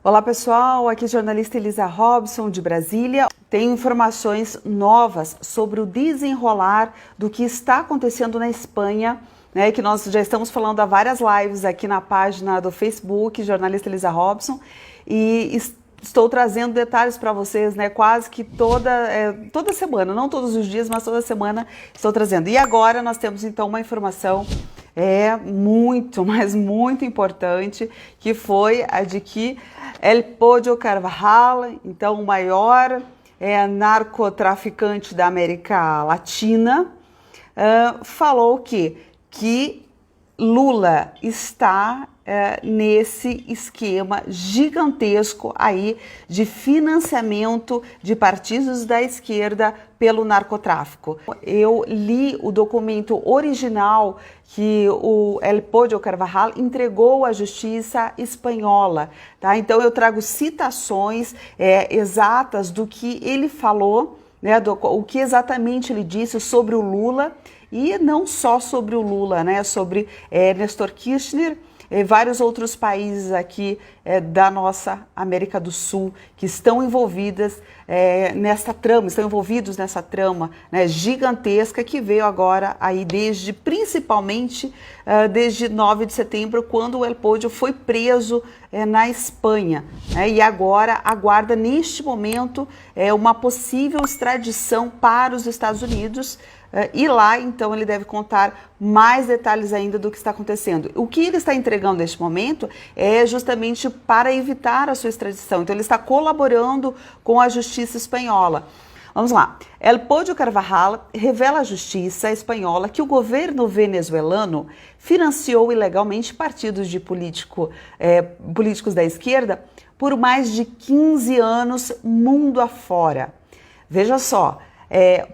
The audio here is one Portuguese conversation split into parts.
Olá pessoal, aqui é a jornalista Elisa Robson de Brasília. Tenho informações novas sobre o desenrolar do que está acontecendo na Espanha, né, que nós já estamos falando há várias lives aqui na página do Facebook, jornalista Elisa Robson, e estou trazendo detalhes para vocês, né, quase que toda semana, não todos os dias, mas toda semana estou trazendo. E agora nós temos então uma informação muito, mas muito importante, que foi a de que El Pollo Carvajal, então o maior narcotraficante da América Latina, falou que Lula está nesse esquema gigantesco aí de financiamento de partidos da esquerda pelo narcotráfico. Eu li o documento original que o El Pollo Carvajal entregou à justiça espanhola, tá? Então eu trago citações exatas do que ele falou, né, o que exatamente ele disse sobre o Lula, e não só sobre o Lula, né, sobre Néstor Kirchner e vários outros países aqui da nossa América do Sul que estão envolvidos nessa trama, né, gigantesca que veio agora aí principalmente desde 9 de setembro, quando o El Pollo foi preso na Espanha, né, e agora aguarda neste momento uma possível extradição para os Estados Unidos. E lá, então, ele deve contar mais detalhes ainda do que está acontecendo. O que ele está entregando neste momento é justamente para evitar a sua extradição. Então, ele está colaborando com a justiça espanhola. Vamos lá. El Pollo Carvajal revela à justiça espanhola que o governo venezuelano financiou ilegalmente partidos de políticos da esquerda por mais de 15 anos mundo afora. Veja só.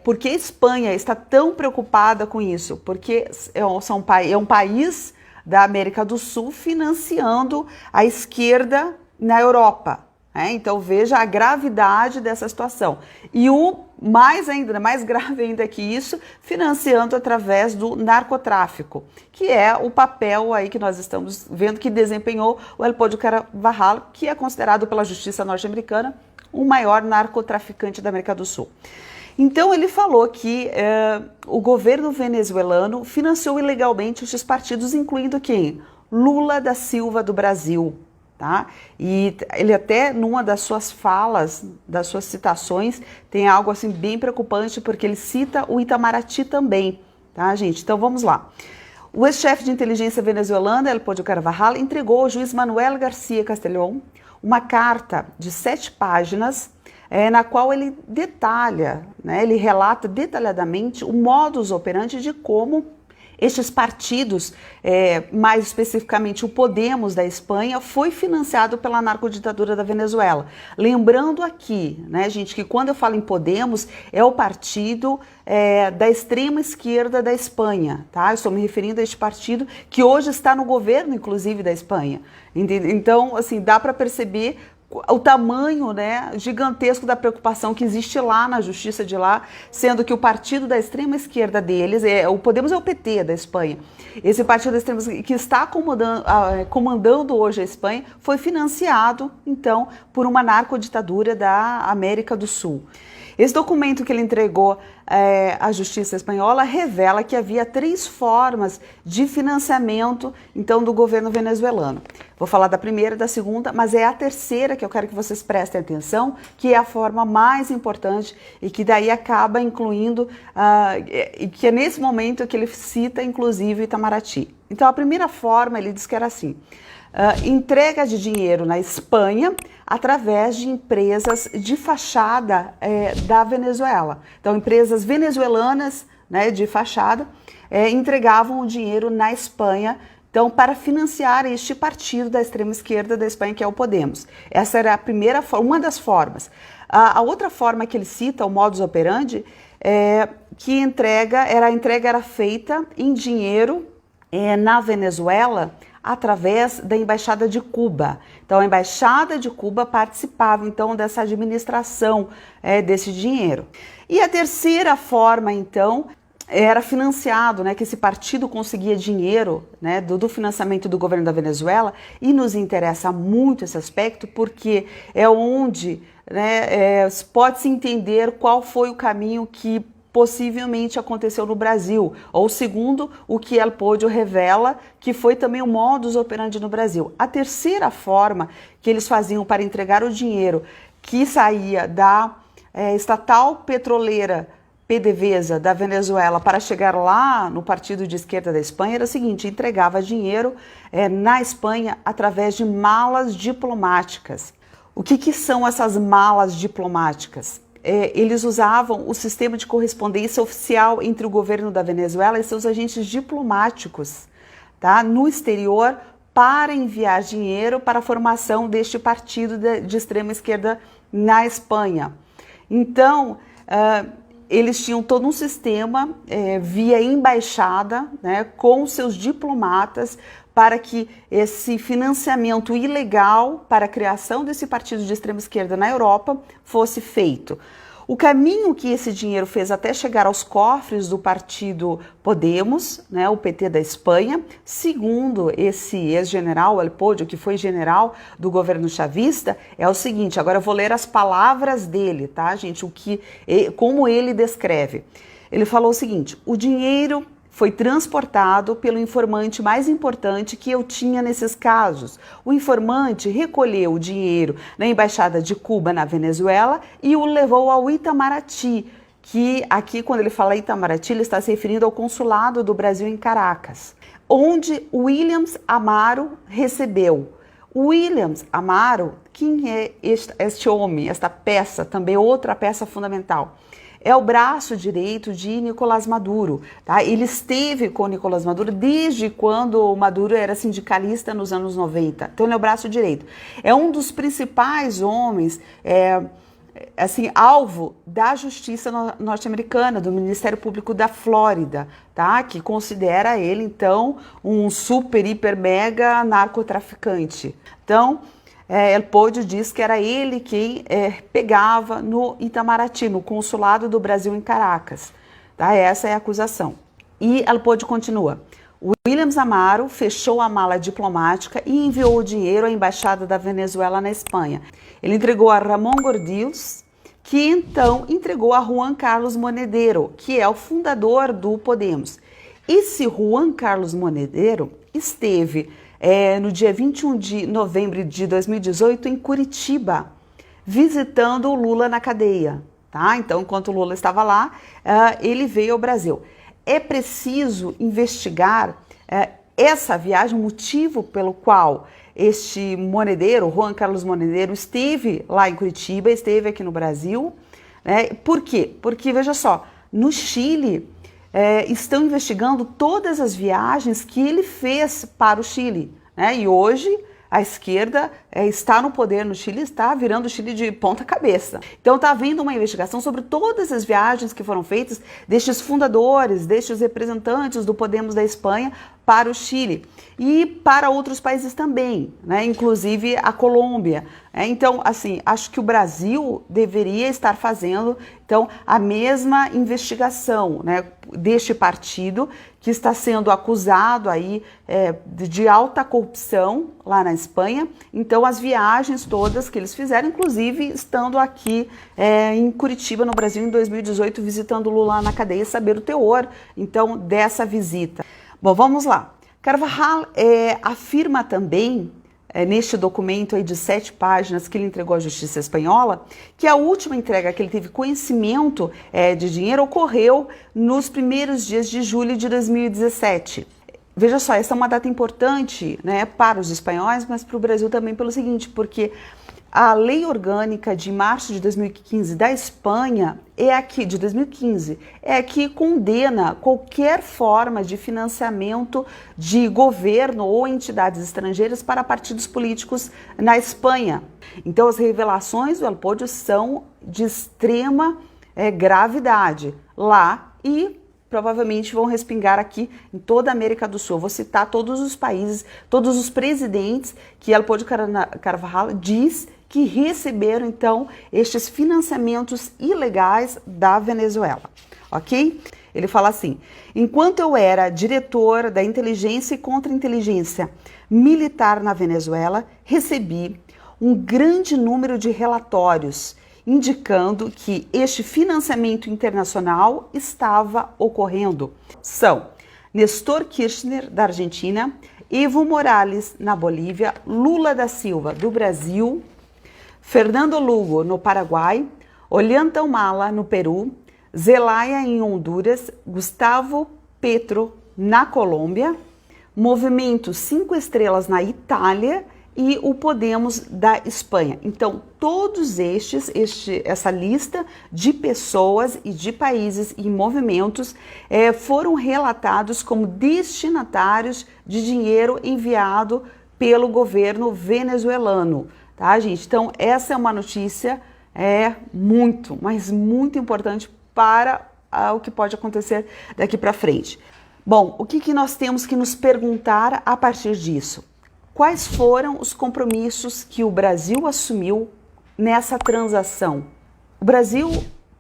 Por que a Espanha está tão preocupada com isso? Porque é um país da América do Sul financiando a esquerda na Europa. Então veja a gravidade dessa situação. E o mais grave ainda que isso, financiando através do narcotráfico, que é o papel aí que nós estamos vendo que desempenhou o El Pollo Carvajal, que é considerado pela justiça norte-americana o maior narcotraficante da América do Sul. Então ele falou que o governo venezuelano financiou ilegalmente esses partidos, incluindo quem? Lula da Silva do Brasil, tá? E ele até numa das suas falas, das suas citações, tem algo assim bem preocupante, porque ele cita o Itamaraty também, tá, gente? Então vamos lá. O ex-chefe de inteligência venezuelana, El Pollo Carvajal, entregou ao juiz Manuel García Castellón uma carta de 7 páginas, na qual ele detalha, né, ele relata detalhadamente o modus operandi de como estes partidos, mais especificamente o Podemos da Espanha, foi financiado pela narcoditadura da Venezuela. Lembrando aqui, né, gente, que quando eu falo em Podemos, é o partido da extrema esquerda da Espanha, tá? Eu estou me referindo a este partido que hoje está no governo, inclusive, da Espanha. Então, assim, dá para perceber o tamanho, né, gigantesco da preocupação que existe lá na justiça de lá, sendo que o partido da extrema esquerda deles, o Podemos é o PT da Espanha, esse partido da extrema esquerda que está comandando hoje a Espanha, foi financiado, então, por uma narcoditadura da América do Sul. Esse documento que ele entregou à justiça espanhola revela que havia 3 formas de financiamento, então, do governo venezuelano. Vou falar da primeira, da segunda, mas é a terceira que eu quero que vocês prestem atenção, que é a forma mais importante e que daí acaba incluindo, e que é nesse momento que ele cita, inclusive, o Itamaraty. Então, a primeira forma, ele diz que era assim: entrega de dinheiro na Espanha através de empresas de fachada da Venezuela. Então, empresas venezuelanas, né, de fachada entregavam o dinheiro na Espanha, então, para financiar este partido da extrema esquerda da Espanha, que é o Podemos. Essa era a primeira forma, uma das formas. A outra forma que ele cita, o modus operandi, que a entrega era feita em dinheiro na Venezuela, através da Embaixada de Cuba. Então, a Embaixada de Cuba participava, então, dessa administração desse dinheiro. E a terceira forma, então, era financiado, né, que esse partido conseguia dinheiro, né, do financiamento do governo da Venezuela, e nos interessa muito esse aspecto porque é onde, né, pode-se entender qual foi o caminho que possivelmente aconteceu no Brasil, ou segundo o que El Podio revela, que foi também o modus operandi no Brasil. A terceira forma que eles faziam para entregar o dinheiro que saía da estatal petroleira PDVSA da Venezuela para chegar lá no partido de esquerda da Espanha era o seguinte: entregava dinheiro na Espanha através de malas diplomáticas. O que são essas malas diplomáticas? Eles usavam o sistema de correspondência oficial entre o governo da Venezuela e seus agentes diplomáticos, tá, no exterior, para enviar dinheiro para a formação deste partido de extrema esquerda na Espanha. Então, eles tinham todo um sistema via embaixada, né, com seus diplomatas, para que esse financiamento ilegal para a criação desse partido de extrema esquerda na Europa fosse feito. O caminho que esse dinheiro fez até chegar aos cofres do partido Podemos, né, o PT da Espanha, segundo esse ex-general El Podio, que foi general do governo chavista, é o seguinte. Agora eu vou ler as palavras dele, tá, gente? Como ele descreve. Ele falou o seguinte: o dinheiro foi transportado pelo informante mais importante que eu tinha nesses casos. O informante recolheu o dinheiro na Embaixada de Cuba na Venezuela e o levou ao Itamaraty, que aqui, quando ele fala Itamaraty, ele está se referindo ao consulado do Brasil em Caracas, onde Williams Amaro recebeu. Williams Amaro, quem é este homem, esta peça, também outra peça fundamental? É o braço direito de Nicolás Maduro, tá? Ele esteve com Nicolás Maduro desde quando o Maduro era sindicalista nos anos 90. Então ele é o braço direito. É um dos principais homens, assim, alvo da justiça norte-americana, do Ministério Público da Flórida, tá? Que considera ele, então, um super, hiper, mega narcotraficante. Então, El Podio diz que era ele quem pegava no Itamaraty, no consulado do Brasil em Caracas. Tá? Essa é a acusação. E El Podio continua. Williams Amaro fechou a mala diplomática e enviou o dinheiro à Embaixada da Venezuela na Espanha. Ele entregou a Ramón Gordills, que então entregou a Juan Carlos Monedero, que é o fundador do Podemos. Esse Juan Carlos Monedero esteve no dia 21 de novembro de 2018 em Curitiba, visitando o Lula na cadeia. Tá? Então, enquanto o Lula estava lá, ele veio ao Brasil. É preciso investigar essa viagem, o motivo pelo qual este Monedero, Juan Carlos Monedero, esteve lá em Curitiba, esteve aqui no Brasil. Né? Por quê? Porque, veja só, no Chile estão investigando todas as viagens que ele fez para o Chile. Né? E hoje a esquerda está no poder no Chile, está virando o Chile de ponta cabeça. Então está havendo uma investigação sobre todas as viagens que foram feitas destes fundadores, destes representantes do Podemos da Espanha para o Chile e para outros países também, né? Inclusive a Colômbia. Então, assim, acho que o Brasil deveria estar fazendo, então, a mesma investigação, né, deste partido que está sendo acusado aí de alta corrupção lá na Espanha. Então, as viagens todas que eles fizeram, inclusive estando aqui em Curitiba, no Brasil, em 2018, visitando o Lula na cadeia, saber o teor, então, dessa visita. Bom, vamos lá. Carvajal afirma também, neste documento aí de 7 páginas que ele entregou à Justiça Espanhola, que a última entrega que ele teve conhecimento de dinheiro ocorreu nos primeiros dias de julho de 2017. Veja só, essa é uma data importante, né, para os espanhóis, mas para o Brasil também pelo seguinte, porque a lei orgânica de março de 2015 da Espanha de 2015, que condena qualquer forma de financiamento de governo ou entidades estrangeiras para partidos políticos na Espanha. Então as revelações do El Podio são de extrema gravidade lá e provavelmente vão respingar aqui em toda a América do Sul. Vou citar todos os países, todos os presidentes que El Podio Carvajal diz que receberam, então, estes financiamentos ilegais da Venezuela, ok? Ele fala assim: enquanto eu era diretor da inteligência e contra-inteligência militar na Venezuela, recebi um grande número de relatórios indicando que este financiamento internacional estava ocorrendo. São Néstor Kirchner, da Argentina, Evo Morales, na Bolívia, Lula da Silva, do Brasil, Fernando Lugo, no Paraguai, Ollanta Humala, no Peru, Zelaya, em Honduras, Gustavo Petro, na Colômbia, Movimento 5 Estrelas, na Itália, e o Podemos da Espanha. Então, todos essa lista de pessoas e de países e movimentos foram relatados como destinatários de dinheiro enviado pelo governo venezuelano, tá, gente? Então, essa é uma notícia muito, mas muito importante para o que pode acontecer daqui para frente. Bom, o que nós temos que nos perguntar a partir disso? Quais foram os compromissos que o Brasil assumiu nessa transação? O Brasil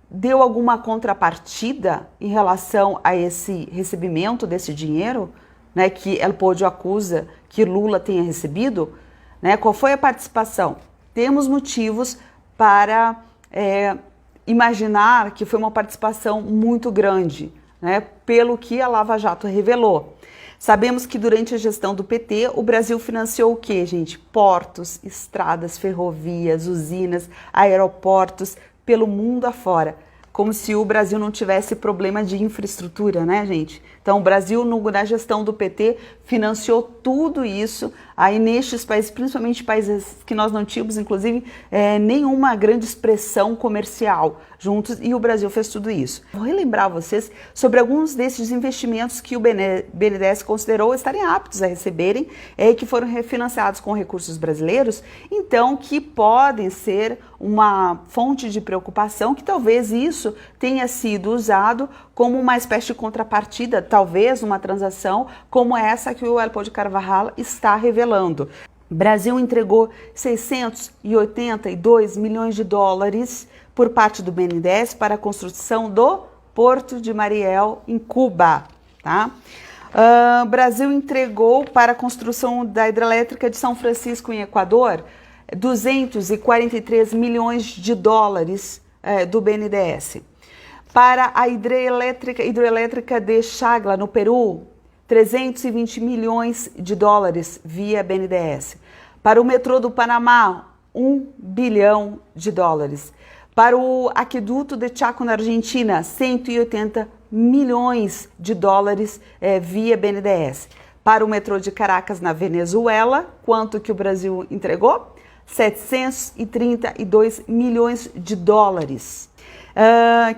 deu alguma contrapartida em relação a esse recebimento desse dinheiro, né, que El Podio acusa que Lula tenha recebido? Né? Qual foi a participação? Temos motivos para imaginar que foi uma participação muito grande, né, pelo que a Lava Jato revelou. Sabemos que durante a gestão do PT, o Brasil financiou o quê, gente? Portos, estradas, ferrovias, usinas, aeroportos, pelo mundo afora. Como se o Brasil não tivesse problema de infraestrutura, né, gente? Então, o Brasil, na gestão do PT, financiou tudo isso aí nestes países, principalmente países que nós não tínhamos, inclusive, nenhuma grande expressão comercial juntos, e o Brasil fez tudo isso. Vou relembrar vocês sobre alguns desses investimentos que o BNDES considerou estarem aptos a receberem e que foram refinanciados com recursos brasileiros, então que podem ser uma fonte de preocupação, que talvez isso tenha sido usado como uma espécie de contrapartida, talvez uma transação como essa que o El Podio Carvajal está revelando. O Brasil entregou 682 milhões de dólares por parte do BNDES para a construção do Porto de Mariel, em Cuba. Tá? O Brasil entregou para a construção da hidrelétrica de São Francisco, em Equador, 243 milhões de dólares do BNDES. Para a hidrelétrica de Chagla, no Peru, 320 milhões de dólares via BNDES. Para o metrô do Panamá, 1 bilhão de dólares. Para o aqueduto de Chaco, na Argentina, 180 milhões de dólares via BNDES. Para o metrô de Caracas, na Venezuela, quanto que o Brasil entregou? 732 milhões de dólares.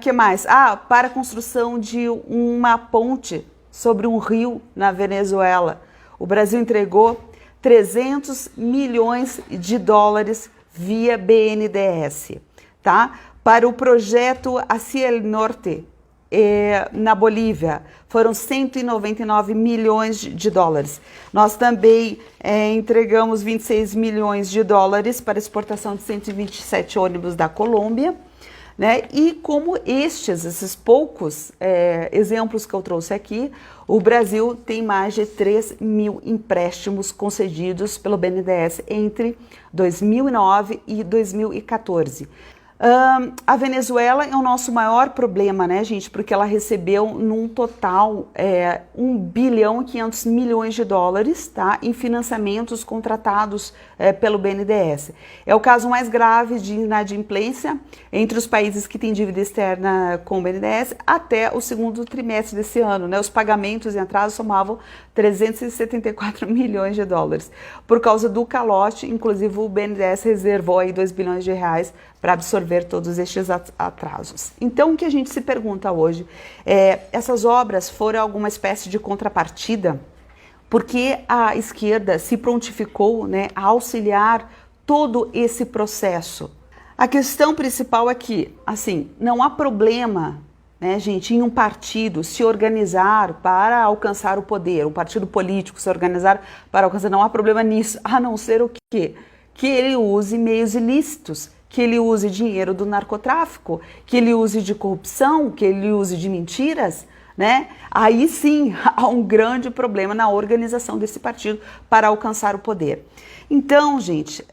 Que mais? Para a construção de uma ponte sobre um rio na Venezuela. O Brasil entregou 300 milhões de dólares via BNDES. Tá? Para o projeto Hacia el Norte, na Bolívia, foram 199 milhões de dólares. Nós também entregamos 26 milhões de dólares para exportação de 127 ônibus da Colômbia. Né? E como esses poucos exemplos que eu trouxe aqui, o Brasil tem mais de 3 mil empréstimos concedidos pelo BNDES entre 2009 e 2014. A Venezuela é o nosso maior problema, né, gente? Porque ela recebeu num total 1 bilhão e 500 milhões de dólares, tá? Em financiamentos contratados pelo BNDES. É o caso mais grave de inadimplência entre os países que têm dívida externa com o BNDES até o segundo trimestre desse ano, né? Os pagamentos em atraso somavam 374 milhões de dólares. Por causa do calote, inclusive o BNDES reservou aí 2 bilhões de reais para absorver todos estes atrasos. Então, o que a gente se pergunta hoje essas obras foram alguma espécie de contrapartida? Porque a esquerda se prontificou, né, a auxiliar todo esse processo? A questão principal é que, assim, não há problema, né, gente, em um partido se organizar para alcançar o poder, um partido político se organizar para alcançar, não há problema nisso, a não ser o quê? Que ele use meios ilícitos, que ele use dinheiro do narcotráfico, que ele use de corrupção, que ele use de mentiras, né? Aí sim há um grande problema na organização desse partido para alcançar o poder. Então, gente,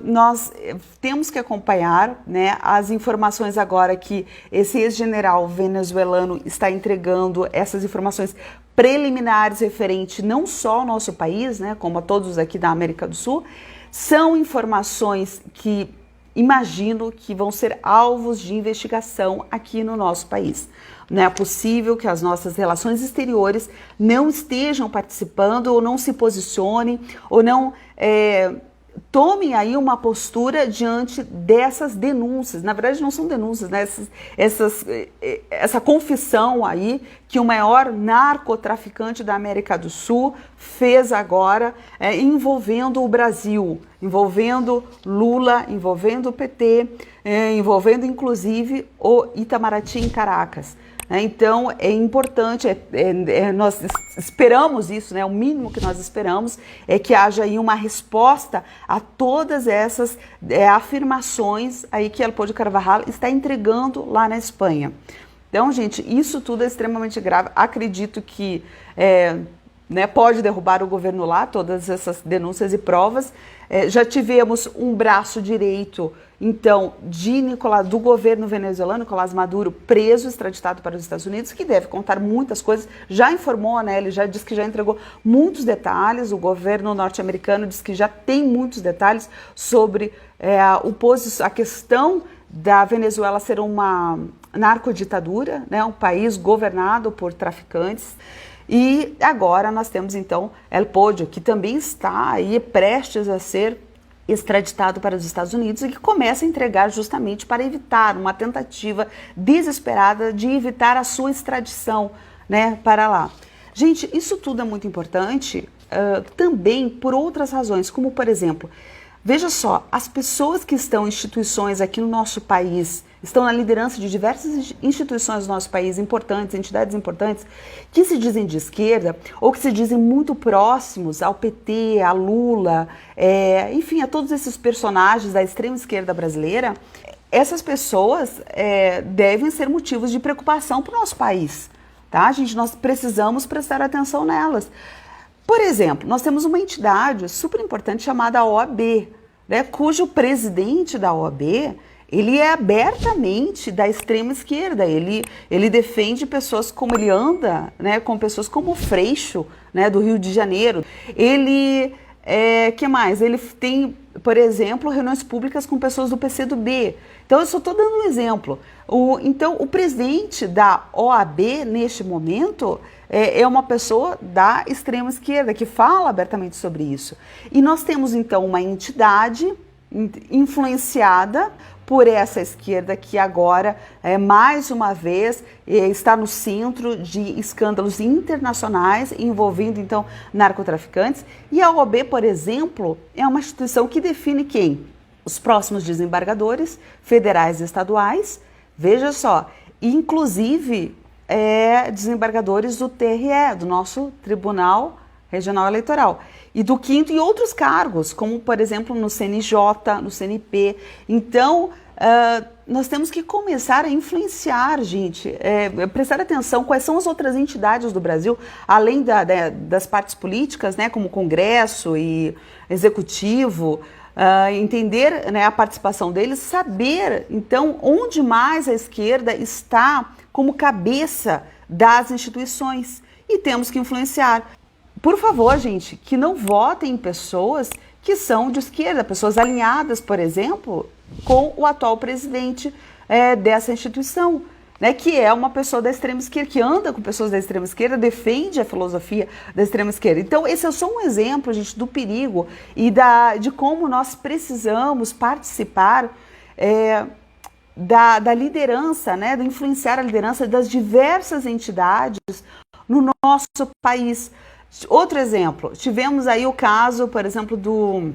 nós temos que acompanhar, né, as informações agora que esse ex-general venezuelano está entregando, essas informações preliminares referente não só ao nosso país, né, como a todos aqui da América do Sul, são informações que imagino que vão ser alvos de investigação aqui no nosso país. Não é possível que as nossas relações exteriores não estejam participando ou não se posicionem ou não tomem aí uma postura diante dessas denúncias. Na verdade não são denúncias, né? Essa confissão aí que o maior narcotraficante da América do Sul fez agora envolvendo o Brasil, envolvendo Lula, envolvendo o PT, envolvendo inclusive o Itamaraty em Caracas. Então é importante, nós esperamos isso, né? O mínimo que nós esperamos é que haja aí uma resposta a todas essas afirmações aí que Elpidio Carvajal está entregando lá na Espanha. Então, gente, isso tudo é extremamente grave. Acredito que né, pode derrubar o governo lá, todas essas denúncias e provas. Já tivemos um braço direito, então, do governo venezuelano, Nicolás Maduro, preso, extraditado para os Estados Unidos, que deve contar muitas coisas. Já informou, né, ele já disse que já entregou muitos detalhes, o governo norte-americano diz que já tem muitos detalhes sobre a questão da Venezuela ser uma narcoditadura, né, um país governado por traficantes. E agora nós temos então Elpidio, que também está aí prestes a ser extraditado para os Estados Unidos e que começa a entregar justamente para evitar uma tentativa desesperada de evitar a sua extradição, né, para lá. Gente, isso tudo é muito importante também por outras razões, como por exemplo, veja só, as pessoas que estão em instituições aqui no nosso país, estão na liderança de diversas instituições do nosso país, importantes, entidades importantes, que se dizem de esquerda ou que se dizem muito próximos ao PT, a Lula, enfim, a todos esses personagens da extrema esquerda brasileira, essas pessoas devem ser motivos de preocupação para o nosso país, tá, gente? Nós precisamos prestar atenção nelas. Por exemplo, nós temos uma entidade super importante chamada OAB, né, cujo presidente da OAB, ele é abertamente da extrema esquerda, ele defende pessoas como ele anda, né, com pessoas como o Freixo, né, do Rio de Janeiro. Ele, que mais? Ele tem, por exemplo, reuniões públicas com pessoas do PCdoB. Então, eu só estou dando um exemplo. Então, o presidente da OAB, neste momento, é uma pessoa da extrema esquerda, que fala abertamente sobre isso. E nós temos, então, uma entidade influenciada por essa esquerda que agora, mais uma vez, está no centro de escândalos internacionais envolvendo, então, narcotraficantes. E a OAB, por exemplo, é uma instituição que define quem? Os próximos desembargadores federais e estaduais, veja só, inclusive desembargadores do TRE, do nosso Tribunal Regional Eleitoral, e do 5º e outros cargos, como por exemplo no CNJ, no CNP. Então, nós temos que começar a influenciar, gente, prestar atenção quais são as outras entidades do Brasil, além das partes políticas, né, como Congresso e Executivo, entender, né, a participação deles, saber, então, onde mais a esquerda está como cabeça das instituições, e temos que influenciar. Por favor, gente, que não votem em pessoas que são de esquerda, pessoas alinhadas, por exemplo, com o atual presidente dessa instituição, né, que é uma pessoa da extrema esquerda, que anda com pessoas da extrema esquerda, defende a filosofia da extrema esquerda. Então, esse é só um exemplo, gente, do perigo e de como nós precisamos participar da liderança, né, de influenciar a liderança das diversas entidades no nosso país. Outro exemplo, tivemos aí o caso, por exemplo, do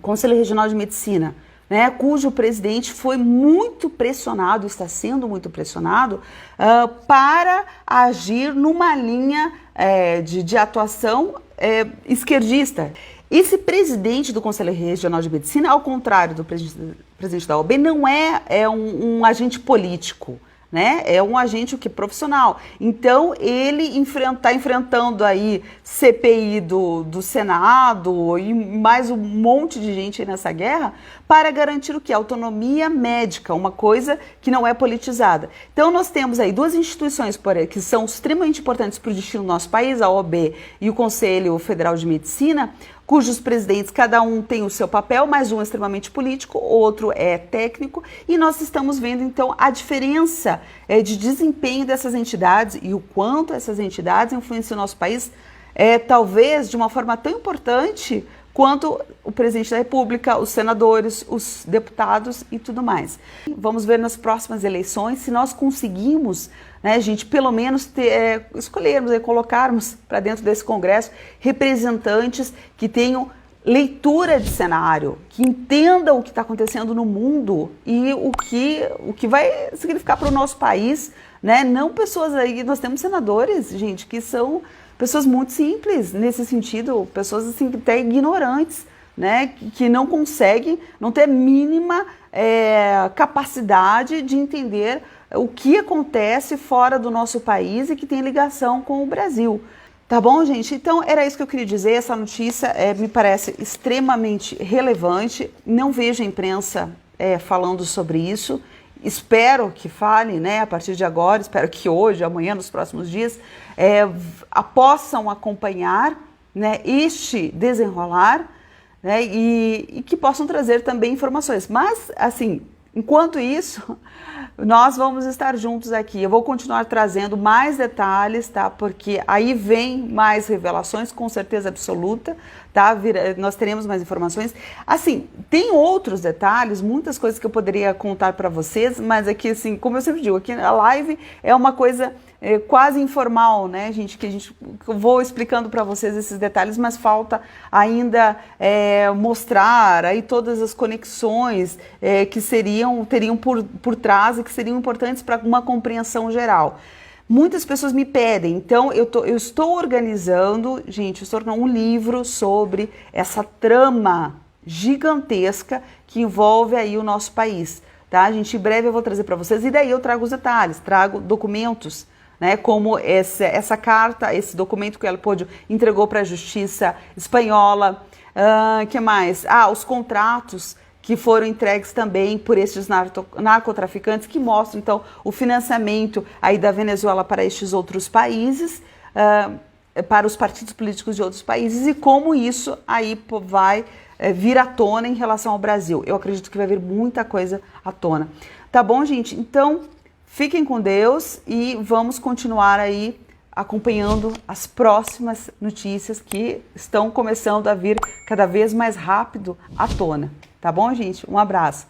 Conselho Regional de Medicina, né, cujo presidente foi muito pressionado, está sendo muito pressionado, para agir numa linha de atuação esquerdista. Esse presidente do Conselho Regional de Medicina, ao contrário do presidente da OAB, não é um agente político, né? É um agente o que profissional. Então ele está enfrentando aí CPI do Senado e mais um monte de gente aí nessa guerra para garantir o que? Autonomia médica, uma coisa que não é politizada. Então nós temos aí duas instituições que são extremamente importantes para o destino do nosso país, a OAB e o Conselho Federal de Medicina, cujos presidentes, cada um tem o seu papel, mas um é extremamente político, outro é técnico, e nós estamos vendo então a diferença de desempenho dessas entidades e o quanto essas entidades influenciam o nosso país, talvez de uma forma tão importante quanto o presidente da República, os senadores, os deputados e tudo mais. Vamos ver nas próximas eleições se nós conseguimos, né, gente, pelo menos escolhermos e colocarmos para dentro desse Congresso representantes que tenham leitura de cenário, que entendam o que está acontecendo no mundo e o que vai significar para o nosso país, né? Não pessoas aí, nós temos senadores, gente, que são pessoas muito simples nesse sentido, pessoas assim até ignorantes, né, que não conseguem, não ter a mínima capacidade de entender o que acontece fora do nosso país e que tem ligação com o Brasil. Tá bom, gente? Então era isso que eu queria dizer. Essa notícia me parece extremamente relevante. Não vejo a imprensa falando sobre isso. Espero que fale, né, a partir de agora, espero que hoje, amanhã, nos próximos dias, possam acompanhar, né, este desenrolar, né, e que possam trazer também informações. Mas, assim, enquanto isso, nós vamos estar juntos aqui. Eu vou continuar trazendo mais detalhes, tá? Porque aí vem mais revelações, com certeza absoluta, tá? Nós teremos mais informações. Assim, tem outros detalhes, muitas coisas que eu poderia contar para vocês, mas aqui, assim, como eu sempre digo, aqui a live é uma coisa quase informal, né, gente? Que eu vou explicando para vocês esses detalhes, mas falta ainda mostrar aí todas as conexões que teriam por trás e que seriam importantes para uma compreensão geral. Muitas pessoas me pedem, então eu estou organizando, gente, um livro sobre essa trama gigantesca que envolve aí o nosso país, tá? Gente, em breve eu vou trazer para vocês e daí eu trago os detalhes, trago documentos, né, como essa carta, esse documento que ela entregou para a justiça espanhola, que mais? Os contratos que foram entregues também por estes narcotraficantes, que mostram então o financiamento aí da Venezuela para estes outros países, para os partidos políticos de outros países e como isso aí vai vir à tona em relação ao Brasil. Eu acredito que vai vir muita coisa à tona. Tá bom, gente? Então, fiquem com Deus e vamos continuar aí acompanhando as próximas notícias que estão começando a vir cada vez mais rápido à tona. Tá bom, gente? Um abraço.